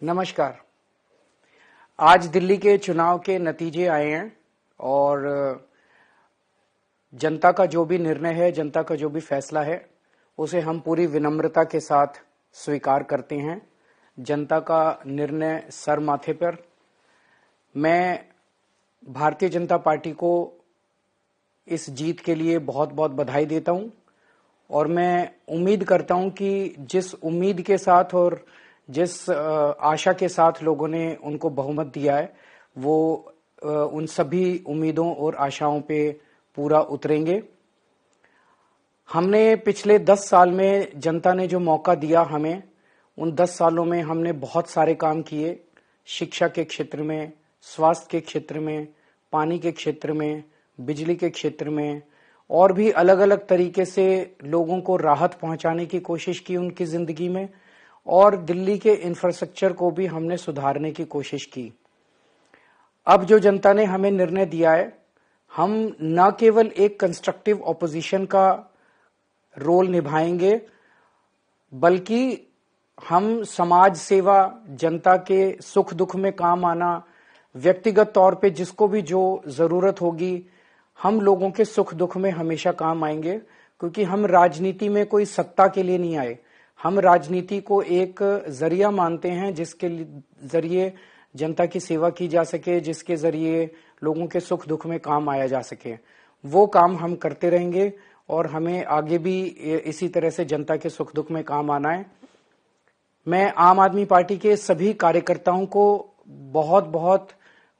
नमस्कार। आज दिल्ली के चुनाव के नतीजे आए हैं और जनता का जो भी निर्णय है, जनता का जो भी फैसला है, उसे हम पूरी विनम्रता के साथ स्वीकार करते हैं। जनता का निर्णय सर माथे पर। मैं भारतीय जनता पार्टी को इस जीत के लिए बहुत बहुत बधाई देता हूं और मैं उम्मीद करता हूं कि जिस उम्मीद के साथ और जिस आशा के साथ लोगों ने उनको बहुमत दिया है, वो उन सभी उम्मीदों और आशाओं पे पूरा उतरेंगे। हमने पिछले 10 साल में जनता ने जो मौका दिया हमें, उन 10 सालों में हमने बहुत सारे काम किए। शिक्षा के क्षेत्र में, स्वास्थ्य के क्षेत्र में, पानी के क्षेत्र में, बिजली के क्षेत्र में और भी अलग अलग तरीके से लोगों को राहत पहुंचाने की कोशिश की उनकी जिंदगी में, और दिल्ली के इंफ्रास्ट्रक्चर को भी हमने सुधारने की कोशिश की। अब जो जनता ने हमें निर्णय दिया है, हम न केवल एक कंस्ट्रक्टिव ऑपोजिशन का रोल निभाएंगे, बल्कि हम समाज सेवा, जनता के सुख दुख में काम आना, व्यक्तिगत तौर पे जिसको भी जो जरूरत होगी, हम लोगों के सुख दुख में हमेशा काम आएंगे। क्योंकि हम राजनीति में कोई सत्ता के लिए नहीं आए, हम राजनीति को एक जरिया मानते हैं जिसके जरिए जनता की सेवा की जा सके, जिसके जरिए लोगों के सुख दुख में काम आया जा सके। वो काम हम करते रहेंगे और हमें आगे भी इसी तरह से जनता के सुख दुख में काम आना है। मैं आम आदमी पार्टी के सभी कार्यकर्ताओं को बहुत बहुत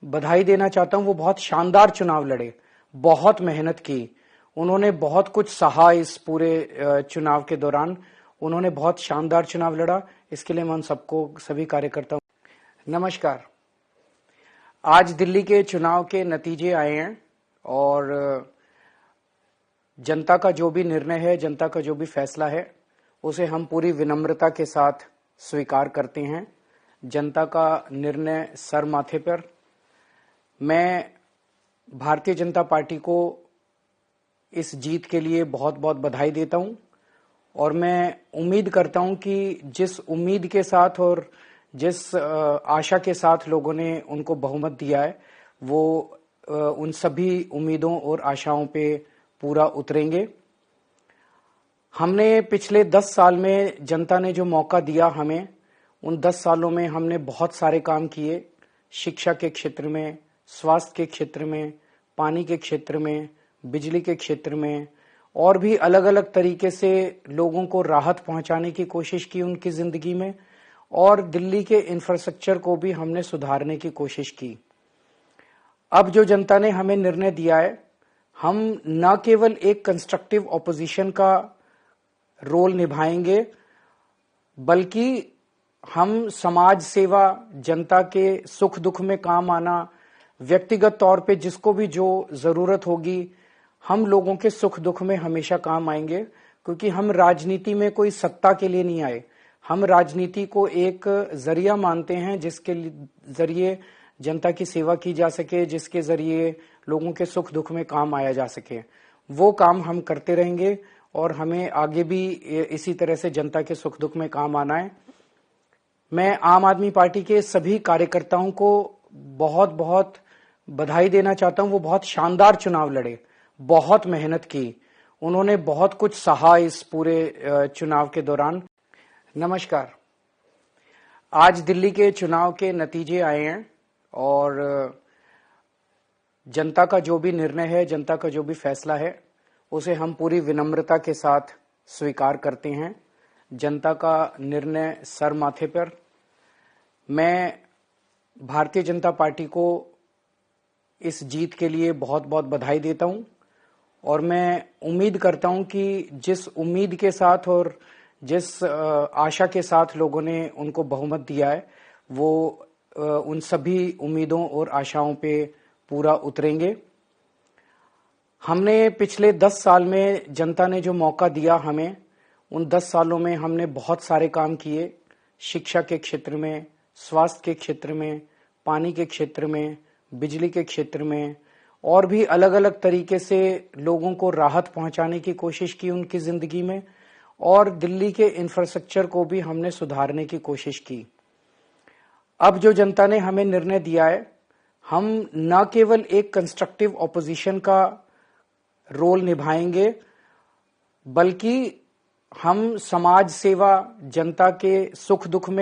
बधाई देना चाहता हूं। वो बहुत शानदार चुनाव लड़े, बहुत मेहनत की, उन्होंने बहुत कुछ सहा इस पूरे चुनाव के दौरान। उन्होंने बहुत शानदार चुनाव लड़ा, इसके लिए मैं उन सबको, सभी कार्यकर्ताओं। नमस्कार। आज दिल्ली के चुनाव के नतीजे आए हैं और जनता का जो भी निर्णय है, जनता का जो भी फैसला है, उसे हम पूरी विनम्रता के साथ स्वीकार करते हैं। जनता का निर्णय सर माथे पर। मैं भारतीय जनता पार्टी को इस जीत के लिए बहुत बहुत बधाई देता हूं और मैं उम्मीद करता हूं कि जिस उम्मीद के साथ और जिस आशा के साथ लोगों ने उनको बहुमत दिया है, वो उन सभी उम्मीदों और आशाओं पे पूरा उतरेंगे। हमने पिछले 10 साल में जनता ने जो मौका दिया हमें, उन 10 सालों में हमने बहुत सारे काम किए। शिक्षा के क्षेत्र में, स्वास्थ्य के क्षेत्र में, पानी के क्षेत्र में, बिजली के क्षेत्र में और भी अलग अलग तरीके से लोगों को राहत पहुंचाने की कोशिश की उनकी जिंदगी में, और दिल्ली के इंफ्रास्ट्रक्चर को भी हमने सुधारने की कोशिश की। अब जो जनता ने हमें निर्णय दिया है, हम न केवल एक कंस्ट्रक्टिव ऑपोजिशन का रोल निभाएंगे, बल्कि हम समाज सेवा, जनता के सुख दुख में काम आना, व्यक्तिगत तौर पे जिसको भी जो जरूरत होगी, हम लोगों के सुख दुख में हमेशा काम आएंगे। क्योंकि हम राजनीति में कोई सत्ता के लिए नहीं आए, हम राजनीति को एक जरिया मानते हैं जिसके जरिए जनता की सेवा की जा सके, जिसके जरिए लोगों के सुख दुख में काम आया जा सके। वो काम हम करते रहेंगे और हमें आगे भी इसी तरह से जनता के सुख दुख में काम आना है। मैं आम आदमी पार्टी के सभी कार्यकर्ताओं को बहुत बहुत बधाई देना चाहता हूं। वो बहुत शानदार चुनाव लड़े, बहुत मेहनत की, उन्होंने बहुत कुछ सहा इस पूरे चुनाव के दौरान। नमस्कार। आज दिल्ली के चुनाव के नतीजे आए हैं और जनता का जो भी निर्णय है, जनता का जो भी फैसला है, उसे हम पूरी विनम्रता के साथ स्वीकार करते हैं। जनता का निर्णय सर माथे पर। मैं भारतीय जनता पार्टी को इस जीत के लिए बहुत बहुत बधाई देता हूं और मैं उम्मीद करता हूं कि जिस उम्मीद के साथ और जिस आशा के साथ लोगों ने उनको बहुमत दिया है, वो उन सभी उम्मीदों और आशाओं पे पूरा उतरेंगे। हमने पिछले 10 साल में जनता ने जो मौका दिया हमें, उन 10 सालों में हमने बहुत सारे काम किए। शिक्षा के क्षेत्र में, स्वास्थ्य के क्षेत्र में, पानी के क्षेत्र में, बिजली के क्षेत्र में और भी अलग अलग तरीके से लोगों को राहत पहुंचाने की कोशिश की उनकी जिंदगी में, और दिल्ली के इंफ्रास्ट्रक्चर को भी हमने सुधारने की कोशिश की। अब जो जनता ने हमें निर्णय दिया है, हम न केवल एक कंस्ट्रक्टिव ऑपोजिशन का रोल निभाएंगे, बल्कि हम समाज सेवा, जनता के सुख दुख में